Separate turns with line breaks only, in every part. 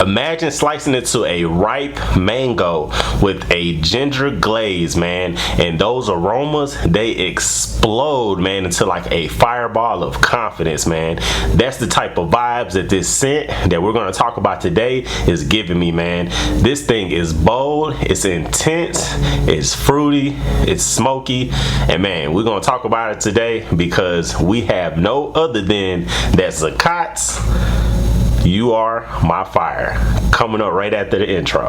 Imagine slicing it to a ripe mango with a ginger glaze, man, and those aromas, they explode, man, into like a fireball of confidence, man. That's the type of vibes that this scent that we're going to talk about today is giving me, man. This thing is bold, it's intense, it's fruity, it's smoky, and man, we're going to talk about it today because we have no other than that Zakat's You Are My Fire coming up right after the intro.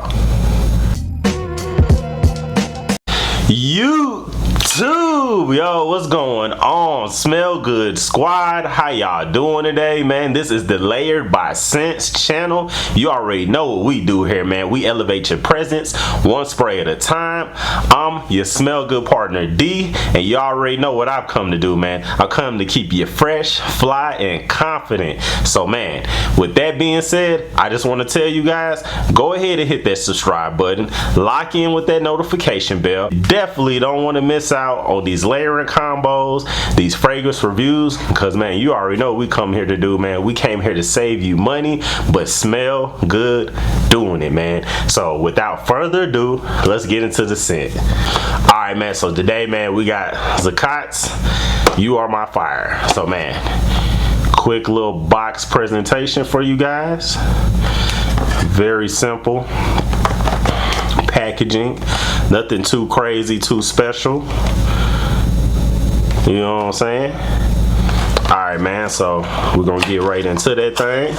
YouTube, yo, what's going on? Smell Good Squad, how y'all doing today, man? This is the Layered by Scentz channel. You already know what we do here, man. We elevate your presence one spray at a time. I'm your Smell Good partner D, and you already know what I've come to do, man. I've come to keep you fresh, fly, and confident. So, man, with that being said, I just want to tell you guys, go ahead and hit that subscribe button, lock in with that notification bell. Definitely don't want to miss out on these layering combos, these fragrance reviews, because man, you already know what we come here to do, man. We came here to save you money, but smell good doing it, man. So without further ado, let's get into the scent. All right, man, so today, man, we got Zakat's You Are My Fire. So man, quick little box presentation for you guys. Very simple packaging, nothing too crazy, too special. You know what I'm saying? All right, man, so we're gonna get right into that thing.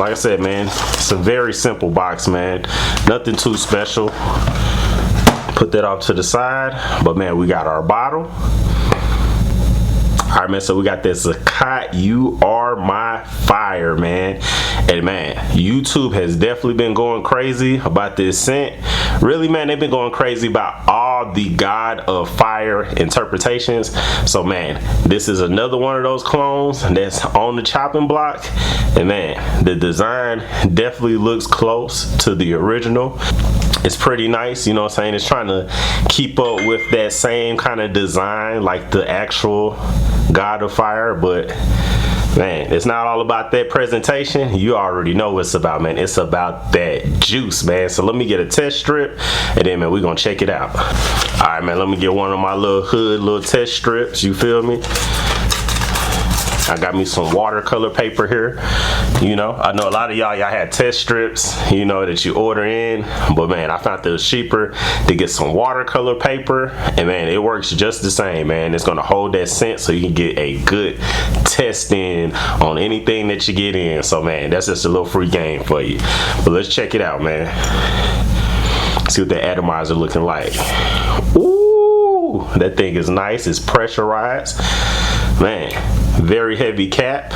Like I said, man, it's a very simple box, man, nothing too special. Put that off to the side, but man, we got our bottle. All right, man, so we got this Zakat You Are My Fire, man. And man, YouTube has definitely been going crazy about this scent. Really, man, they've been going crazy about all the God of Fire interpretations. So man, this is another one of those clones that's on the chopping block. And man, the design definitely looks close to the original. It's pretty nice, you know what I'm saying? It's trying to keep up with that same kind of design like the actual God of Fire, but man, it's not all about that presentation. You already know what it's about, man. It's about that juice, man. So let me get a test strip, and then, man, we're gonna check it out. All right, man, let me get one of my little test strips, you feel me? I got me some watercolor paper here. You know, I know a lot of y'all had test strips, you know, that you order in, but man, I found it was cheaper to get some watercolor paper, and man, it works just the same, man. It's gonna hold that scent so you can get a good test in on anything that you get in. So man, that's just a little free game for you. But let's check it out, man. See what the atomizer looking like. Ooh, that thing is nice. It's pressurized, man. Very heavy cap,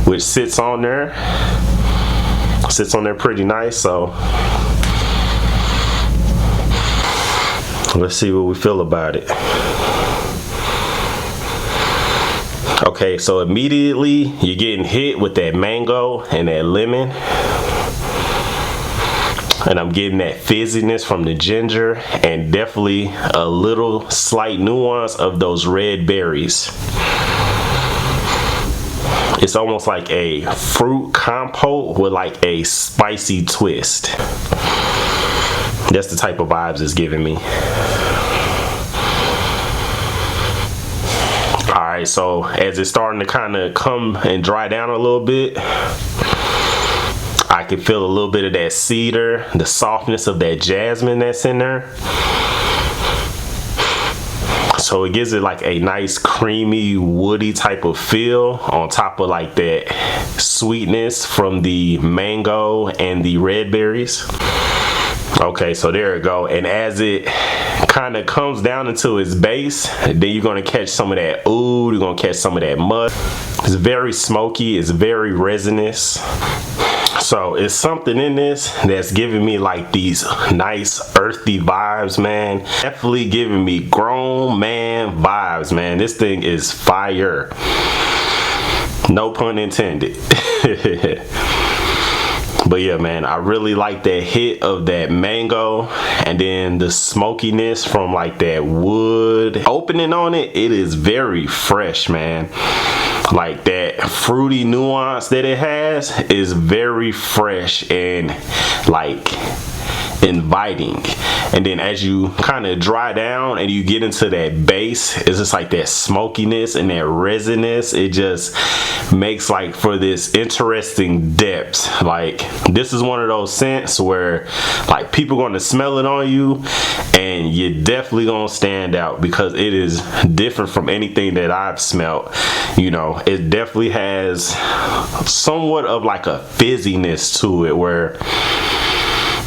which sits on there pretty nice. So let's see what we feel about it. Okay, so immediately you're getting hit with that mango and that lemon, and I'm getting that fizziness from the ginger, and definitely a little slight nuance of those red berries. It's almost like a fruit compote with like a spicy twist. That's the type of vibes it's giving me. Alright, so as it's starting to kind of come and dry down a little bit, I can feel a little bit of that cedar, the softness of that jasmine that's in there. So it gives it like a nice creamy woody type of feel on top of like that sweetness from the mango and the red berries. Okay, so there it go. And as it kind of comes down into its base, then you're going to catch some of that oud, you're going to catch some of that musk. It's very smoky, it's very resinous. So it's something in this that's giving me like these nice earthy vibes, man. Definitely giving me grown man vibes, man. This thing is fire. No pun intended. But yeah, man, I really like that hit of that mango, and then the smokiness from like that wood opening on it. It is very fresh, man. Like that fruity nuance that it has is very fresh and like inviting. And then as you kind of dry down and you get into that base, it's just like that smokiness and that resinous. It just makes like for this interesting depth. Like this is one of those scents where like people going to smell it on you and you're definitely gonna stand out because it is different from anything that I've smelled. You know, it definitely has somewhat of like a fizziness to it where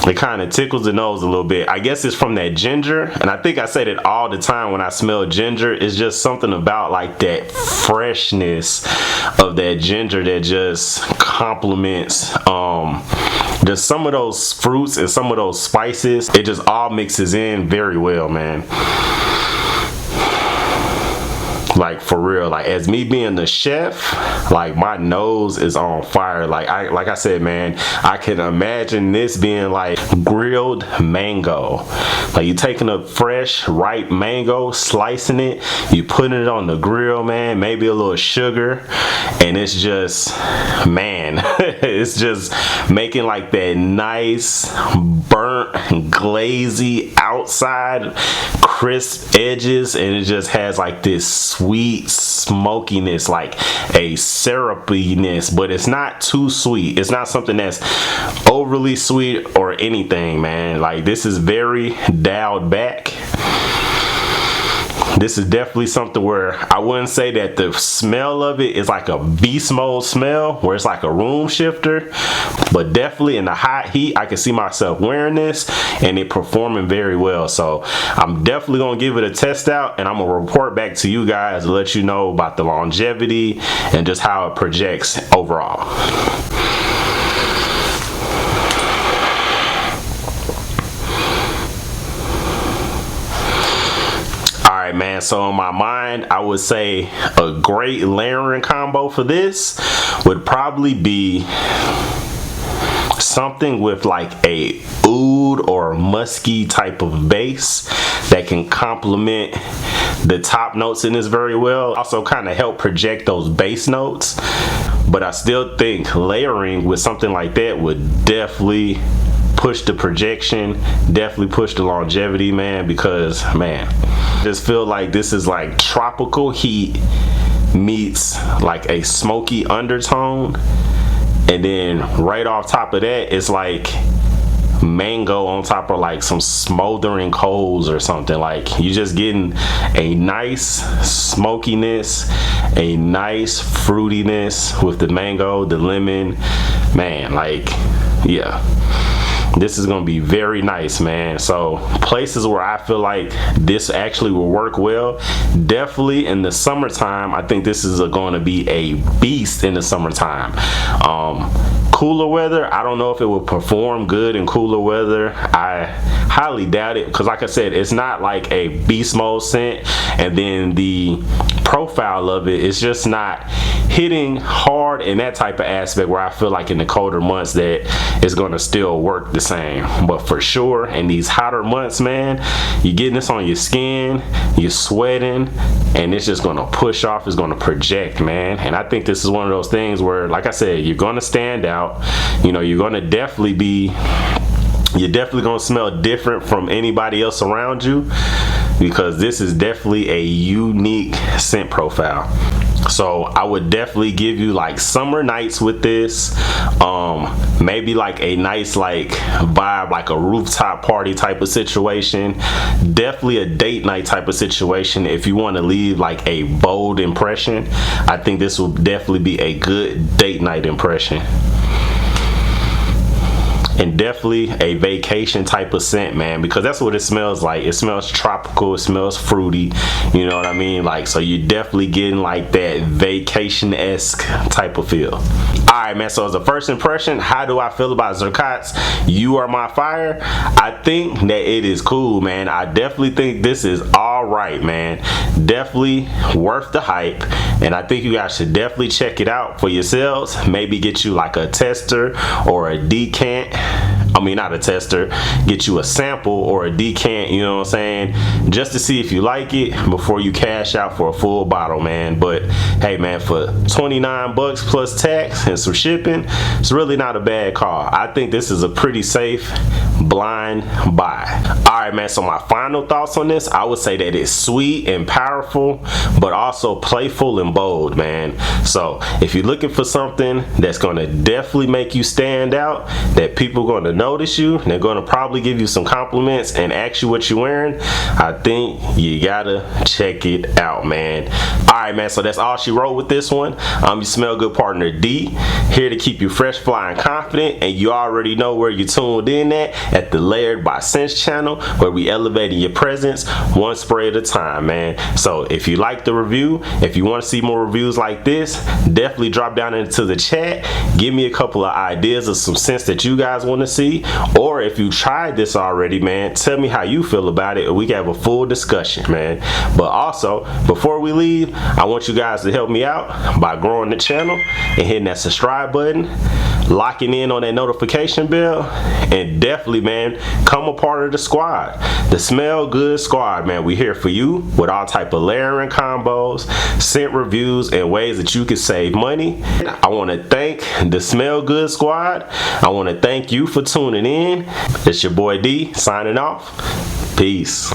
it kind of tickles the nose a little bit. I guess it's from that ginger, and I think I said it all the time when I smell ginger. It's just something about like that freshness of that ginger that just complements just some of those fruits and some of those spices. It just all mixes in very well, man. Like for real, like as me being the chef, like my nose is on fire. Like I said, man, I can imagine this being like grilled mango. Like you taking a fresh ripe mango, slicing it, you putting it on the grill, man, maybe a little sugar, and it's just, man, it's just making like that nice burnt glazy outside, crisp edges, and it just has like this sweet smokiness, like a syrupiness, but it's not too sweet. It's not something that's overly sweet or anything, man. Like this is very dialed back. This is definitely something where I wouldn't say that the smell of it is like a beast mode smell where it's like a room shifter, but definitely in the hot heat I can see myself wearing this and it performing very well. So I'm definitely gonna give it a test out, and I'm gonna report back to you guys to let you know about the longevity and just how it projects overall. Man, so in my mind I would say a great layering combo for this would probably be something with like a oud or musky type of base that can complement the top notes in this very well, also kind of help project those base notes. But I still think layering with something like that would definitely push the projection, definitely push the longevity, man, because man, I just feel like this is like tropical heat meets like a smoky undertone, and then right off top of that it's like mango on top of like some smoldering coals or something. Like you just getting a nice smokiness, a nice fruitiness with the mango, the lemon, man. Like yeah, this is gonna be very nice, man. So places where I feel like this actually will work well, definitely in the summertime. I think this is going to be a beast in the summertime. Cooler weather, I don't know if it will perform good in cooler weather. I highly doubt it, because like I said, it's not like a beast mode scent, and then the profile of it is just not hitting hard in that type of aspect where I feel like in the colder months that it's going to still work the same. But for sure in these hotter months, man, you're getting this on your skin, you're sweating, and it's just going to push off, it's going to project, man. And I think this is one of those things where, like I said, you're going to stand out. You know, you're going to definitely be, you're definitely going to smell different from anybody else around you, because this is definitely a unique scent profile. So I would definitely give you like summer nights with this, maybe like a nice like vibe, like a rooftop party type of situation, definitely a date night type of situation. If you want to leave like a bold impression, I think this will definitely be a good date night impression. and definitely a vacation type of scent, man, because that's what it smells like. It smells tropical, it smells fruity, you know what I mean? Like, so you're definitely getting like that vacation-esque type of feel. All right, man, so as a first impression, how do I feel about Zakat's You Are My Fire? I think that it is cool, man. I definitely think this is all right, man. Definitely worth the hype, and I think you guys should definitely check it out for yourselves. Maybe get you like a tester or a decant. I mean, not a tester, get you a sample or a decant, you know what I'm saying, just to see if you like it before you cash out for a full bottle, man. But hey, man, for 29 bucks plus tax and some shipping, it's really not a bad call. I think this is a pretty safe blind buy. All right, man, so my final thoughts on this, I would say that it's sweet and powerful, but also playful and bold, man. So if you're looking for something that's gonna definitely make you stand out, that people are gonna notice you, they're gonna probably give you some compliments and ask you what you're wearing, I think you gotta check it out, man. All right, man, so that's all she wrote with this one. I'm your Smell Good partner D, here to keep you fresh, fly, and confident, and you already know where you tuned in at the Layered by Scentz channel, where we elevating your presence one spray at a time, man. So if you like the review, if you want to see more reviews like this, definitely drop down into the chat, give me a couple of ideas of some scents that you guys want to see, or if you tried this already, man, tell me how you feel about it, and we can have a full discussion, man. But also, before we leave, I want you guys to help me out by growing the channel and hitting that subscribe button, locking in on that notification bell, and definitely, man, come a part of the squad, the Smell Good squad, man. We here for you with all type of layering combos, scent reviews, and ways that you can save money. I want to thank the Smell Good squad. I want to thank you for tuning in. It's your boy D signing off. Peace.